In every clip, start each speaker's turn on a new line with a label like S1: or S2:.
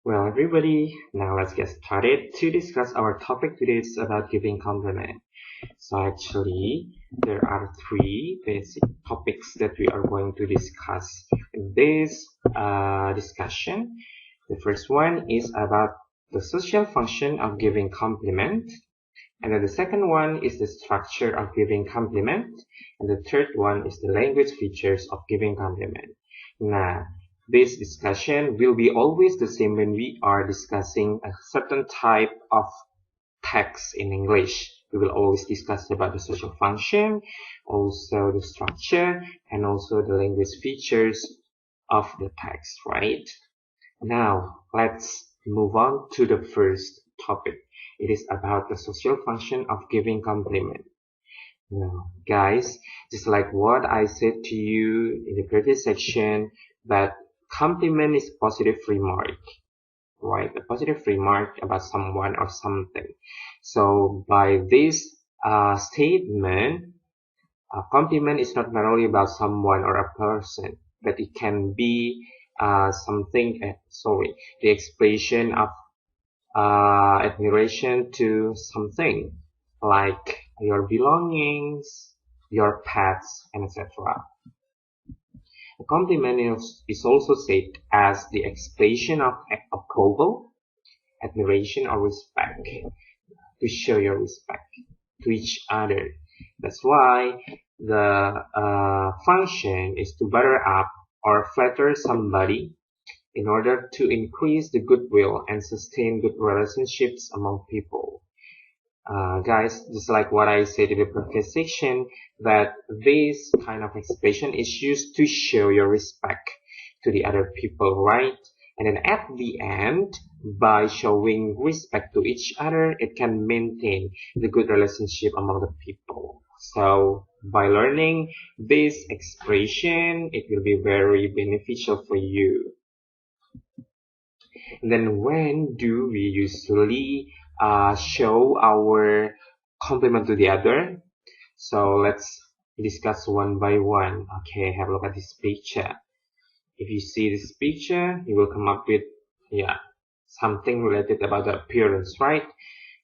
S1: Well, everybody, now let's get started to discuss our topic today. It's about giving compliment. So actually, there are three basic topics that we are going to discuss in this discussion. The first one is about the social function of giving compliment. And then the second one is the structure of giving compliment. And the third one is the language features of giving compliment. Now, this discussion will be always the same when we are discussing a certain type of text in English. We will always discuss about the social function, also the structure, and also the language features of the text, right? Now, let's move on to the first topic. It is about the social function of giving compliment. Now, guys, just like what I said to you in the previous section, that compliment is positive remark, right? A positive remark about someone or something. So by this statement, a compliment is not merely about someone or a person, but it can be the expression of admiration to something like your belongings, your pets, and etc. A compliment is also said as the expression of approval, admiration, or respect, to show your respect to each other. That's why the function is to butter up or flatter somebody in order to increase the goodwill and sustain good relationships among people. Guys, just like what I said in the previous section, that this kind of expression is used to show your respect to the other people, right? And then at the end, by showing respect to each other, it can maintain the good relationship among the people. So by learning this expression, it will be very beneficial for you. And then when do we usually show our compliment to the other? So let's discuss one by one. Okay, have a look at this picture. If you see this picture, you will come up with something related about the appearance, right?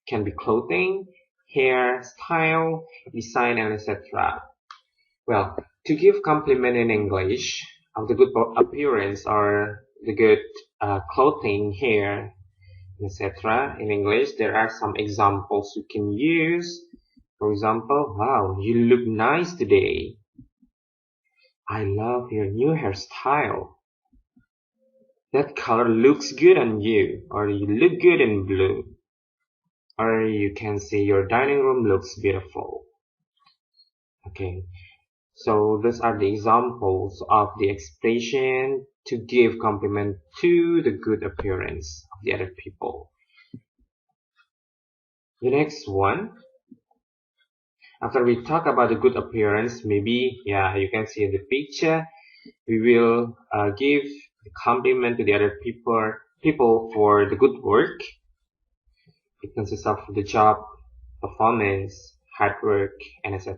S1: Can be clothing, hair, style, design, and etc. Well, to give compliment in English of the good appearance or the good clothing, hair, etc. In English, there are some examples you can use. For example, wow, you look nice today. I love your new hairstyle. That color looks good on you, or you look good in blue. Or you can say your dining room looks beautiful. Okay, so those are the examples of the expression to give compliment to the good appearance of the other people. The next one, after we talk about the good appearance, maybe, you can see in the picture, we will give the compliment to the other people for the good work. It consists of the job, performance, hard work, and etc.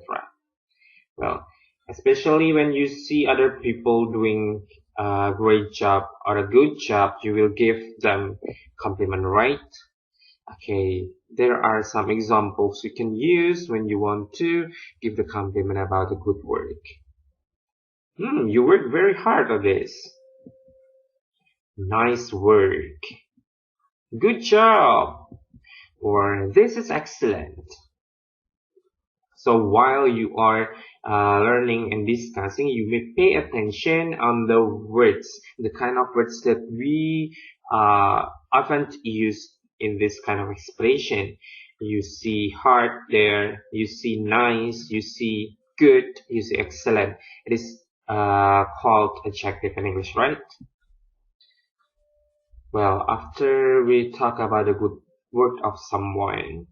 S1: Well, especially when you see other people doing a great job or a good job, you will give them compliment, right? Okay, there are some examples you can use when you want to give the compliment about the good work. You work very hard on this. Nice work. Good job. Or this is excellent. So while you are learning and discussing, you may pay attention on the words, the kind of words that we often use in this kind of expression. You see hard there, you see nice, you see good, you see excellent. It is called adjective in English, right? Well, after we talk about the good work of someone,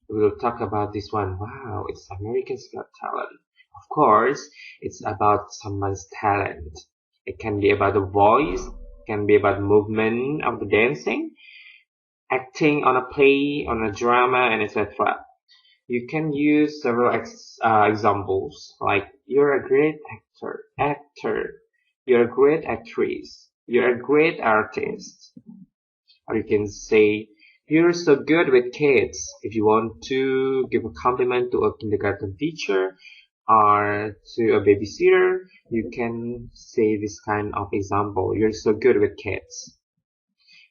S1: we will talk about this one. Wow, it's American's Got Talent. Of course, it's about someone's talent. It can be about the voice, it can be about movement of the dancing, acting on a play, on a drama, and etc. You can use several examples, like you're a great actor, you're a great actress, you're a great artist. Or you can say, you're so good with kids. If you want to give a compliment to a kindergarten teacher or to a babysitter, you can say this kind of example. You're so good with kids.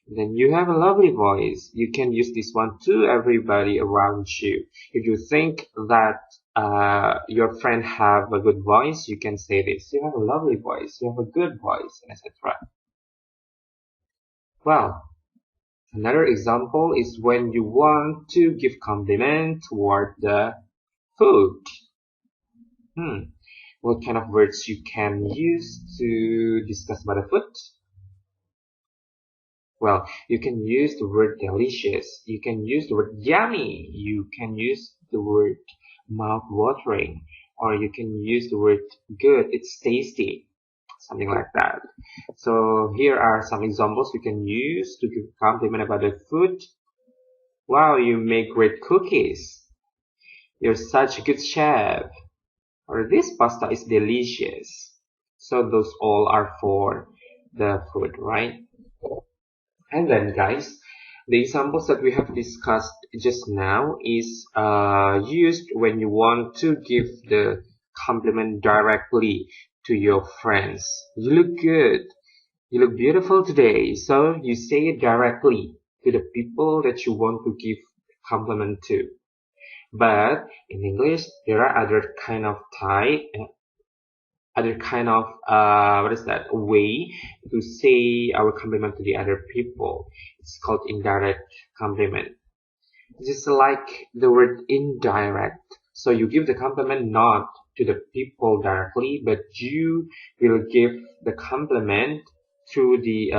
S1: Then you have a lovely voice. You can use this one to everybody around you. If you think that your friend have a good voice, you can say this. You have a lovely voice. You have a good voice, etc. Well, another example is when you want to give compliment toward the food. What kind of words you can use to discuss about the food? Well, you can use the word delicious. You can use the word yummy. You can use the word mouth-watering. Or you can use the word good. It's tasty. Something like that. So here are some examples we can use to give compliment about the food. Wow, you make great cookies. You're such a good chef. Or this pasta is delicious. So those all are for the food, right? And then guys, the examples that we have discussed just now is used when you want to give the compliment directly to your friends. You look good. You look beautiful today. So you say it directly to the people that you want to give compliment to. But in English, there are other kind of what is that way to say our compliment to the other people. It's called indirect compliment, just like the word indirect. So you give the compliment not to the people directly, but you will give the compliment through the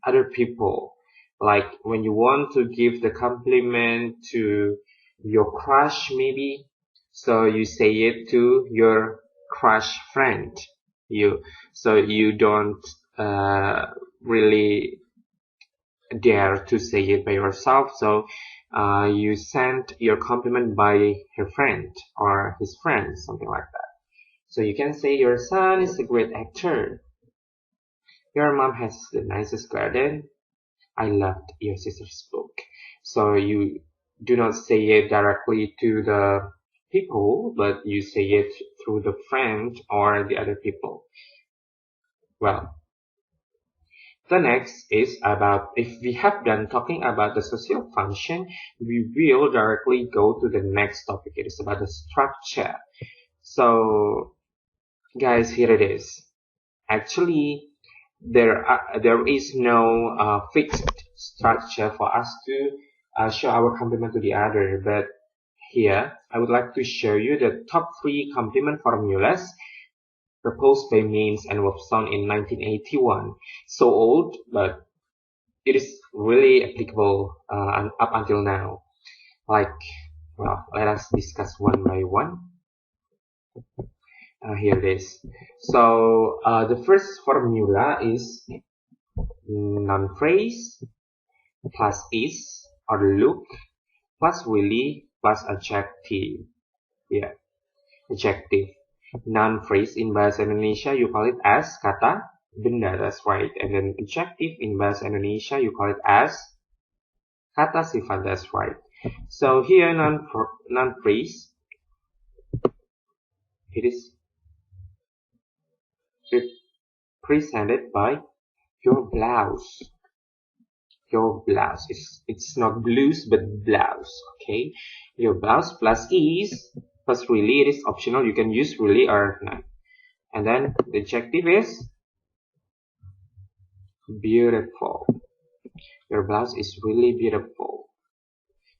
S1: other people. Like when you want to give the compliment to your crush, maybe, so you say it to your crush friend. You don't really dare to say it by yourself, so you send your compliment by her friend or his friend, something like that. So you can say your son is a great actor. Your mom has the nicest garden. I loved your sister's book. So you do not say it directly to the people, but you say it through the friend or the other people. Well, the next is about, if we have done talking about the social function, we will directly go to the next topic. It is about the structure. So, guys, here it is. Actually, there is no fixed structure for us to show our compliment to the other. But here, I would like to show you the top 3 compliment formulas proposed by Mains and Wolfson in 1981. So old, but it is really applicable up until now. Like, well, let us discuss one by one. Here it is. So the first formula is noun phrase plus is or look plus really plus adjective. Yeah, adjective. Noun phrase in bahasa Indonesia you call it as kata benda, that's right. And then adjective in bahasa Indonesia you call it as kata sifat, that's right. So here noun phrase, it is presented by your blouse. Your blouse. It's not blues but blouse. Okay. Your blouse plus is plus really, it is optional. You can use really or not. And then the adjective is beautiful. Your blouse is really beautiful.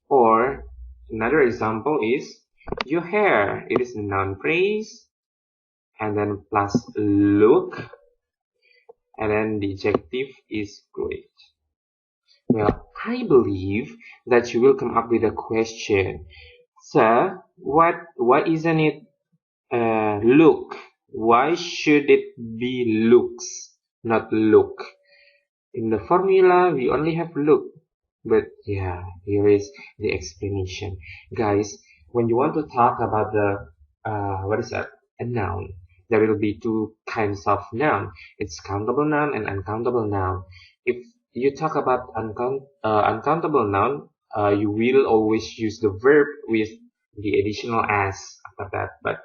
S1: Or another example is your hair. It is the noun phrase and then plus look and then the adjective is great. Well, I believe that you will come up with a question. Sir, why isn't it look? Why should it be looks, not look? In the formula, we only have look. But yeah, here is the explanation. Guys, when you want to talk about the, what is that? A noun. There will be 2 kinds of noun. It's countable noun and uncountable noun. you talk about uncountable noun, you will always use the verb with the additional as after that. But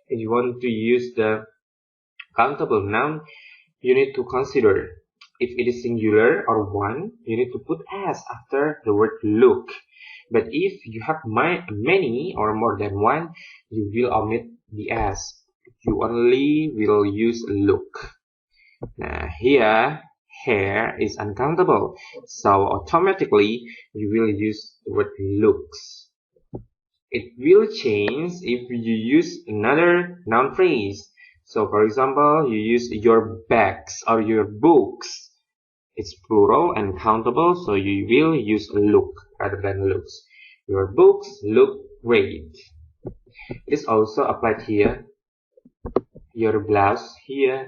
S1: if you want to use the countable noun, you need to consider if it is singular or one, you need to put as after the word look. But if you have many or more than one, you will omit the as. You only will use look. Now here, hair is uncountable, so automatically you will use the word looks. It will change if you use another noun phrase. So for example, you use your bags or your books. It's plural and countable, so you will use look rather than looks. Your books look great. It is also applied here. Your blouse here.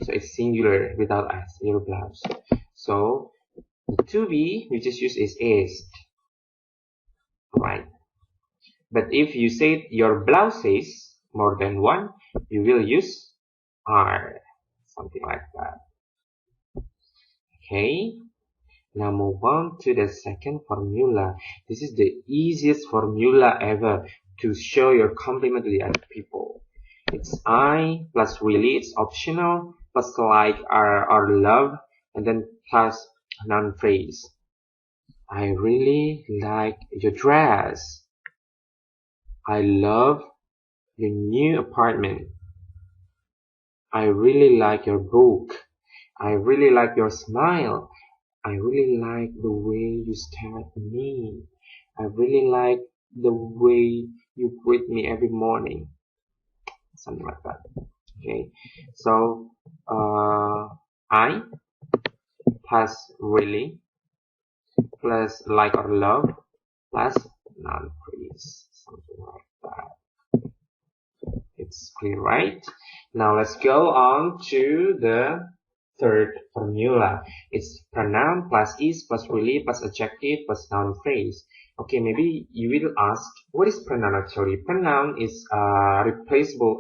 S1: So it's singular without s, your blouse. So the to be we just use is. Right. But if you say your blouses more than one, you will use are. Something like that. Okay. Now move on to the second formula. This is the easiest formula ever to show your compliment to the other people. It's I plus really, it's optional, plus like or love, and then plus noun phrase. I really like your dress. I love your new apartment. I really like your book. I really like your smile. I really like the way you stare at me. I really like the way you greet me every morning. Something like that. Okay. So I plus really plus like or love plus noun phrase. Something like that. It's clear, right? Now let's go on to the third formula. It's pronoun plus is plus really plus adjective plus noun phrase. Okay, maybe you will ask, what is pronoun actually? Pronoun is replaceable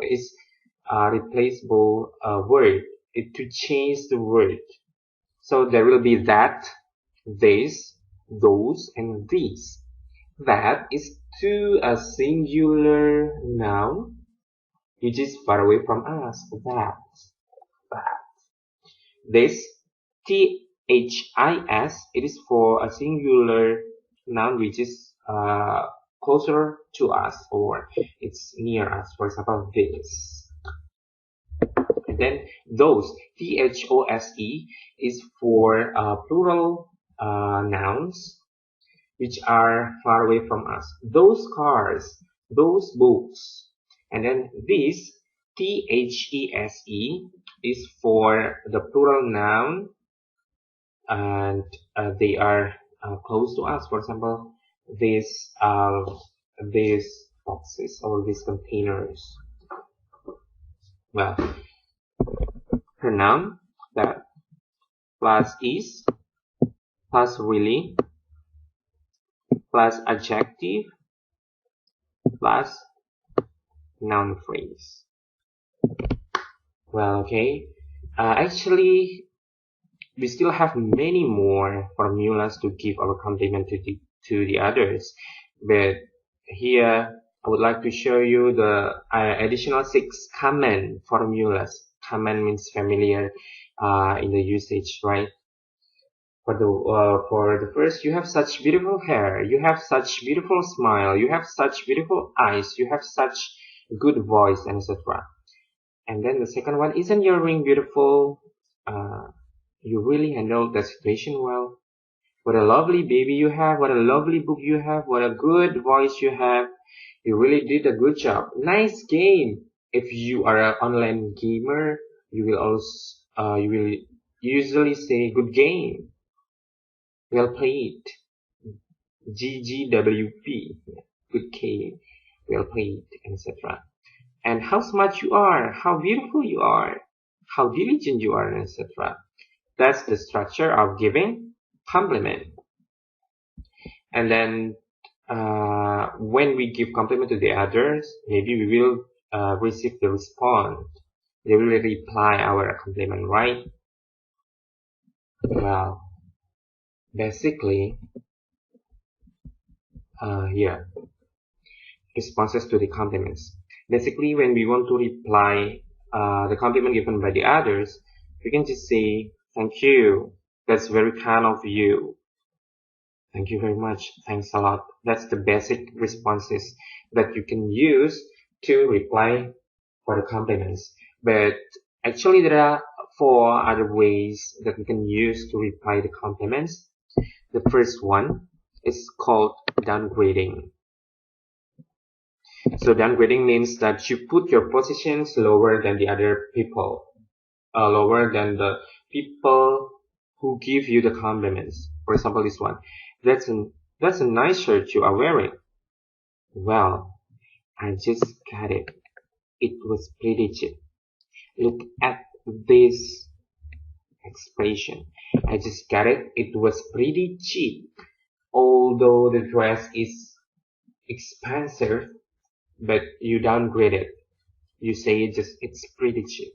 S1: word. It to change the word. So there will be that, this, those, and these. That is to a singular noun which is far away from us. That. This this, it is for a singular noun which is closer to us or it's near us. For example, this. And then those, those, is for plural nouns which are far away from us. Those cars, those books. And then this, these, is for the plural noun and they are close to us. For example, these boxes or these containers. Well, pronoun that plus is plus really plus adjective plus noun phrase. Well, okay. Actually, we still have many more formulas to give our compliment to the others, but here I would like to show you the additional 6 common formulas. Common means familiar in the usage, right? For the first, you have such beautiful hair, you have such beautiful smile, you have such beautiful eyes, you have such good voice, and etc. And then the second one, isn't your ring beautiful? You really handled the situation well. What a lovely baby you have, what a lovely book you have, what a good voice you have. You really did a good job. Nice game. If you are an online gamer, you will usually say good game. Well played. GGWP. Good game. Well played, etc. And how smart you are, how beautiful you are, how diligent you are, etc. That's the structure of giving compliment. And then when we give compliment to the others, maybe we will receive the response. They will reply our compliment, right? Well, basically, here, responses to the compliments. Basically, when we want to reply the compliment given by the others, we can just say, thank you, that's very kind of you. Thank you very much. Thanks a lot. That's the basic responses that you can use to reply for the compliments. But actually, there are four other ways that we can use to reply the compliments. The first one is called downgrading. So downgrading means that you put your positions lower than the other people, lower than the people who give you the compliments. For example, this one. That's a nice shirt you are wearing. Well, I just got it. It was pretty cheap. Look at this expression. I just got it. It was pretty cheap. Although the dress is expensive, but you downgrade it. You say it's pretty cheap.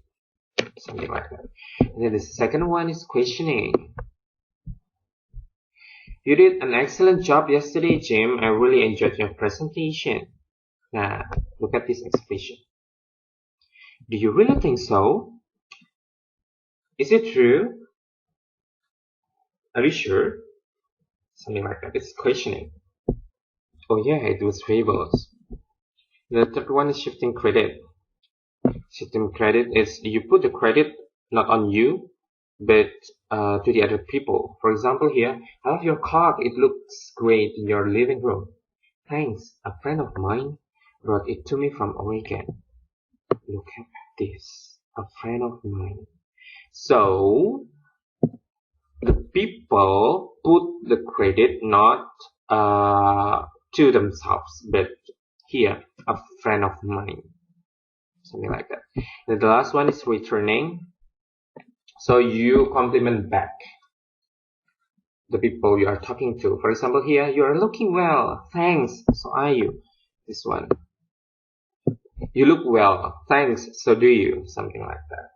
S1: Something like that. And then the second one is questioning. You did an excellent job yesterday, Jim. I really enjoyed your presentation. Now, look at this expression. Do you really think so? Is it true? Are you sure? Something like that. It's questioning. Oh yeah, it was fabulous. The third one is shifting credit. Shifting credit is you put the credit not on you, but to the other people. For example here, I love your clock. It looks great in your living room. Thanks. A friend of mine brought it to me from Oregon. Look at this. A friend of mine. So, the people put the credit not to themselves, but here, a friend of mine. Something like that. And the last one is returning. So you compliment back the people you are talking to. For example, here, you are looking well. Thanks. So are you. This one. You look well. Thanks. So do you. Something like that.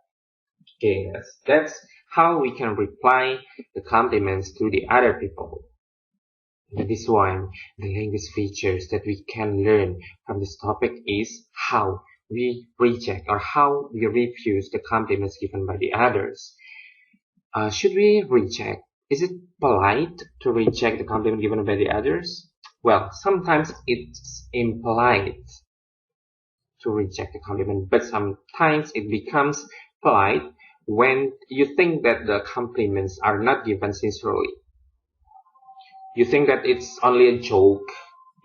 S1: Okay, that's how we can reply the compliments to the other people. And this one, the language features that we can learn from this topic is how we reject or how we refuse the compliments given by the others. Should we reject? Is it polite to reject the compliment given by the others? Well, sometimes it's impolite to reject the compliment, but sometimes it becomes polite when you think that the compliments are not given sincerely. You think that it's only a joke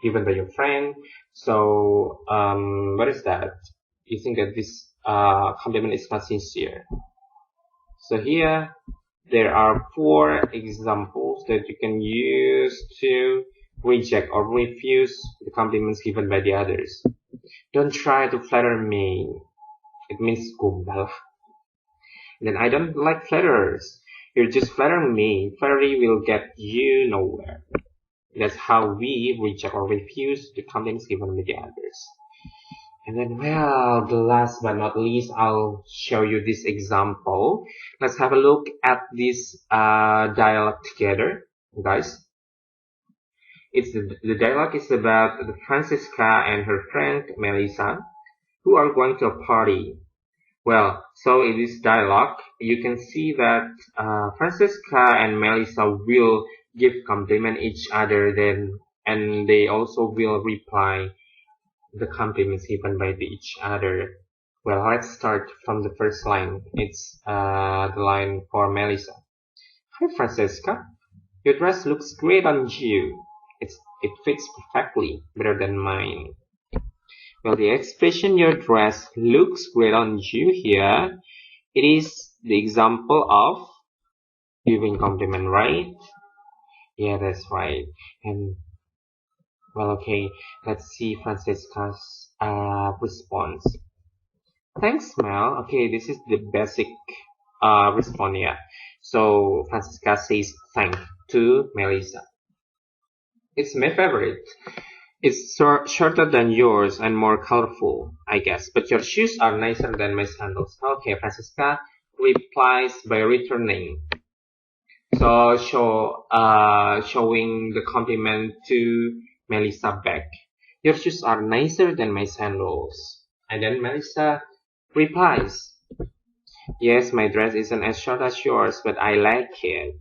S1: given by your friend. So, what is that? You think that this compliment is not sincere. So here, there are 4 examples that you can use to reject or refuse the compliments given by the others. Don't try to flatter me. It means gombal. Then I don't like flatterers. You're just flattering me. Flattery will get you nowhere. That's how we reject or refuse the compliments given by the others. And then, well, the last but not least, I'll show you this example. Let's have a look at this dialogue together, guys. The dialogue is about Francisca and her friend Melissa, who are going to a party. Well, so in this dialogue, you can see that Francisca and Melissa will give compliment each other, and they also will reply the compliments given by each other. Well, let's start from the first line. It's the line for Melissa. Hi, Francisca. Your dress looks great on you. It fits perfectly, better than mine. Well, the expression your dress looks great on you here, it is the example of giving compliment, right? Yeah, that's right. And well, okay, let's see Francisca's response. Thanks, Mel. Okay, this is the basic response, yeah. So Francisca says thank to Melissa. It's my favorite. It's shorter than yours and more colorful, I guess. But your shoes are nicer than my sandals. Okay, Francisca replies by returning. So So showing the compliment to Melissa back. Your shoes are nicer than my sandals. And then Melissa replies, yes, my dress isn't as short as yours, but I like it.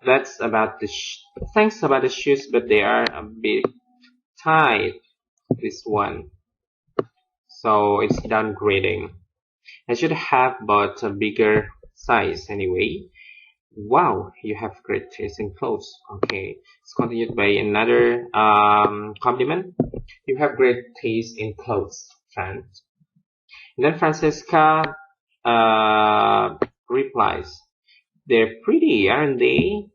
S1: That's about the thanks about the shoes, but they are a bit tight. This one, so it's downgrading. I should have bought a bigger size anyway. Wow, you have great taste in clothes. Okay, it's continued by another compliment. You have great taste in clothes, friend. And then Francesca replies, they're pretty, aren't they?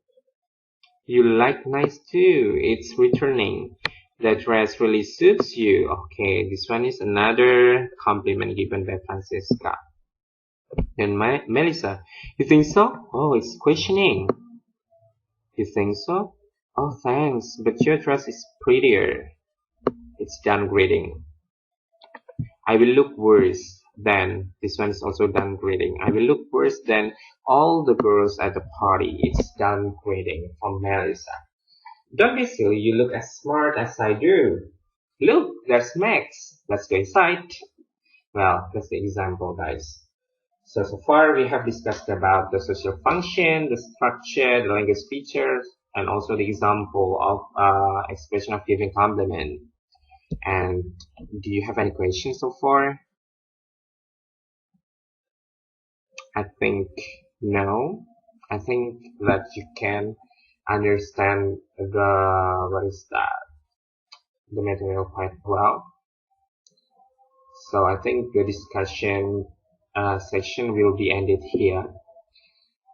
S1: You like nice too. It's returning. That dress really suits you. Okay, this one is another compliment given by Francesca. Then Melissa, you think so? Oh, it's questioning. You think so? Oh, thanks, but your dress is prettier. It's downgrading. I will look worse than, this one is also downgrading. I will look worse than all the girls at the party. It's downgrading from Melissa. Don't be silly, you look as smart as I do. Look, there's Max. Let's go inside. Well, that's the example, guys. So far we have discussed about the social function, the structure, the language features, and also the example of expression of giving compliment. And do you have any questions so far? I think no. I think that you can understand what is that, the material quite well. So I think the discussion section will be ended here.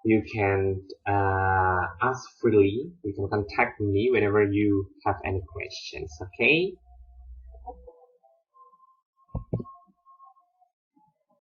S1: You can ask freely. You can contact me whenever you have any questions. Okay.